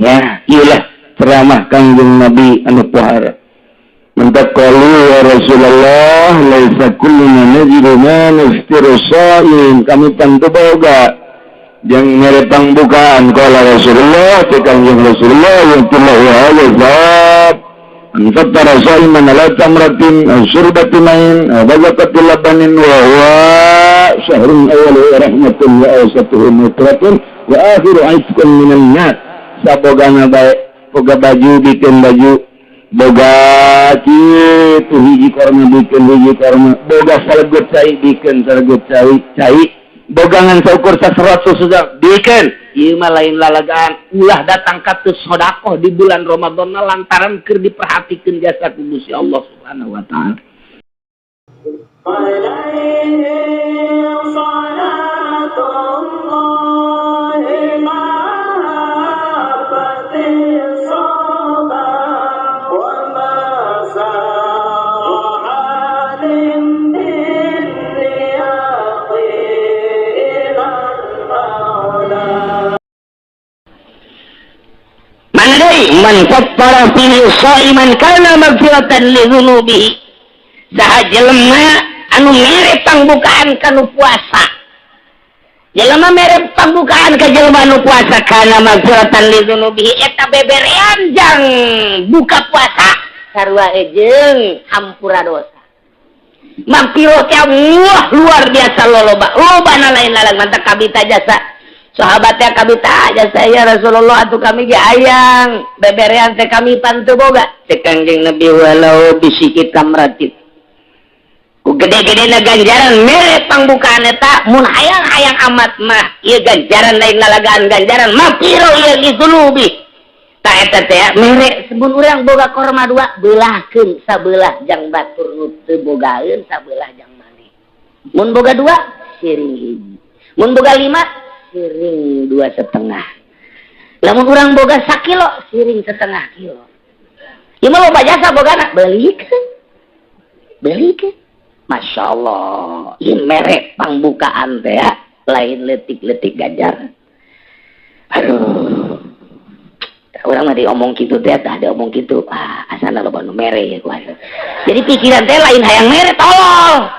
ya iyalah ceramah Kangjeng Nabi anu pohara mentaqalu ya Rasulullah laisa kulluna najidu ma naftirusa'in kami tentu boga yang ngerepang bukaan kala Rasulullah Kangjeng Rasulullah yang telah wa'azab anfattara sa'iman ala tamratin syurbatin main bazakatil labanin wa huwa syahrun awal rahmatun wa awsatuhu mutratun wa akhiru aitqun minan nar sabogana bae boga baju bikin baju boga kitu hiji korma bikin hiji korma boga salegut cai bikin salegut cai bogangan seukur 100 sudah bikin ieu mah lain lalagaan ulah datang ka teu sedekah di bulan Ramadan lantaran keur diperhatikeun jasa ku Gusti Allah Subhanahu wa taala. Man kaffara fihi sha'iman kana maghfiratan li dzunubihi saha jelema anu mere pangbukaan kanu puasa jelema mere pangbukaan ka jelema anu puasa kana maghfiratan li dzunubihi eta beberean jang buka puasa sarua jeung hampura dosa maghfirah teh luar biasa lolobana lain lalang mantap kabita jasa sahabatnya kami tak aja saya Rasulullah atuh kami ge ayang beberean teh kami pantu boga teh Kangjeng Nabi walau bisikit kamratit ku gede-gedena ganjaran mere pangbukaan eta mun hayang-hayang amat mah ieu ganjaran lain lalagaan ganjaran mapiro ieu dizulubi ta eta teh mere sebun urang boga korma dua beulahkeun sabelah jang batur nu teu bogaeun sabelah jang mani mun boga dua siring hiji mun boga 5 siring 2,5 lamun urang boga 1 kilo siring 1/2 kilo ieu mah loba jasa bogana beulikeun Masya Allah ieu merek pangbukaan teh ya lain letik-letik ganjaran aduh urang mah diomong kitu teh tah diomong kitu asana loba nu mere ya ku jadi pikiran teh lain hayang mere tolol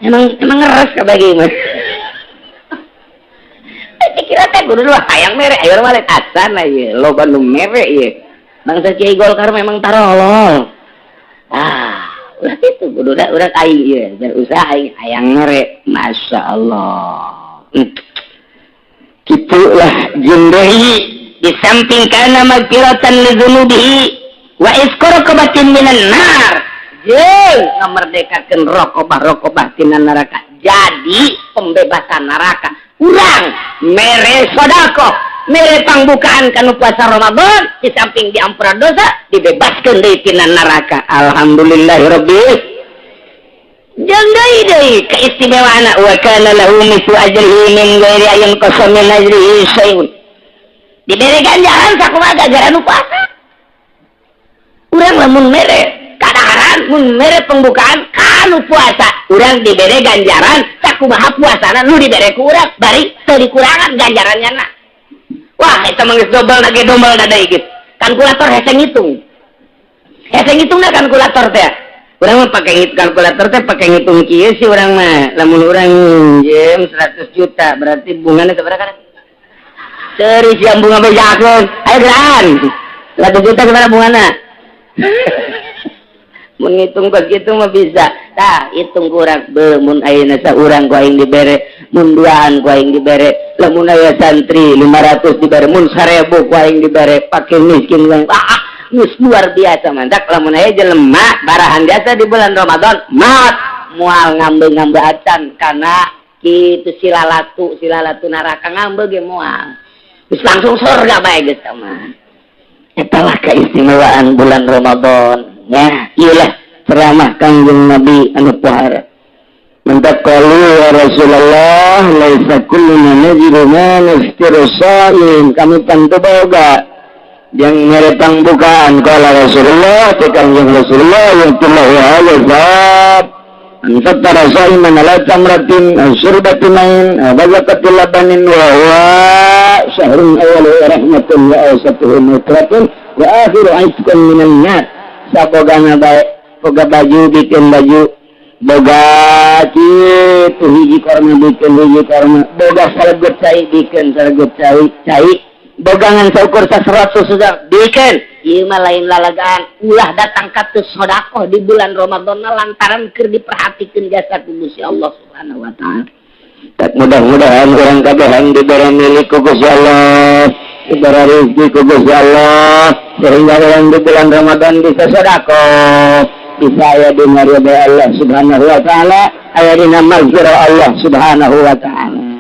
emang ngeres kabagi mah kira teh kudu lu hayang mere ayo mah lain asana ieu loba nu mere ieu bangsa Kiai Golkar memang tarolol ulah itu kudu urang aing ieu berusaha aing hayang mere Masya Allah kitulah jeung deui di samping kana maghfiratan li dzunubihi wa isqaraqabatin minan nar jeung ngamerdekakeun rokobah tina neraka jadi pembebasan neraka urang mere sedekah mere pangbukaan kanu puasa Ramadan di samping diampura dosa dibebaskeun deui tina neraka alhamdulillahirabbil jeung deui keistimewaana wa kana lahu mislu ajrihi min ghairi ayyin qasamin ajrihi syai'un dibere ganjaran sakumaha ganjaran nu puasa urang lamun mere kadaharan mun mere pembukaan kanu puasa urang dibere ganjaran sakumaha puasana nu dibere ku urang bari teu dikurangan ganjarannya na wah eta mah geus dobel na ge dombal da deui geus kalkulator hese ngitungna kalkulator teh urang mah pake kalkulator teh pake ngitung kieu sih urang mah lamun urang jem 100 juta berarti bungana sabaraha kana seri siam bunga bejakeun ayo geran 100 juta sabaraha bungana menghitung begitu mah bisa tah hitung kurang mun ayeuna saurang ku aing dibere mun duaan ku aing dibere lamun aya santri 500 dibere mun 1000 ku aing dibere fakir miskin geus luar biasa mantak lamun aya jelema barahan jasa di bulan Ramadan mat moal ngambe acan kana kitu silalatu neraka ngambe ge moal geus langsung surga bae geus mah eta lah keistimewaan bulan Ramadan ya iyalah ceramah Kangjeng Nabi anu pohara mentaqalu ya Rasulullah laisa kulluna najidu ma naftirusa'in kami tentu boga yang ngerepang bukaan kala Rasulullah Kangjeng Rasulullah yang telah wa'azab Anfattara sa'iman ala tamratin syurbatin main bazakatil labanin wa huwa syahrun awal rahmatun wa awsatuhu mutratun wa akhiru aitqun minan nar. Sabogana bae boga baju bikin baju, boga kitu hiji korma bikin hiji korma, boga salegut cai bikin salegut cai bogangan saukur 100 sudah bikin. Ieu mah lain lalagaan ulah datang ka teu sedekah di bulan Ramadan lantaran keur diperhatikeun jasa ku Gusti Allah Subhanahu wa taala. Tak mudah-mudahan urang kabeh diberi milik ku Gusti Allah, diberi rezeki ku Gusti Allah sehingga urang di bulan Ramadan bisa sedekah, bisa aya di ridha Allah Subhanahu wa taala, aya dina maghfirah Allah Subhanahu wa taala.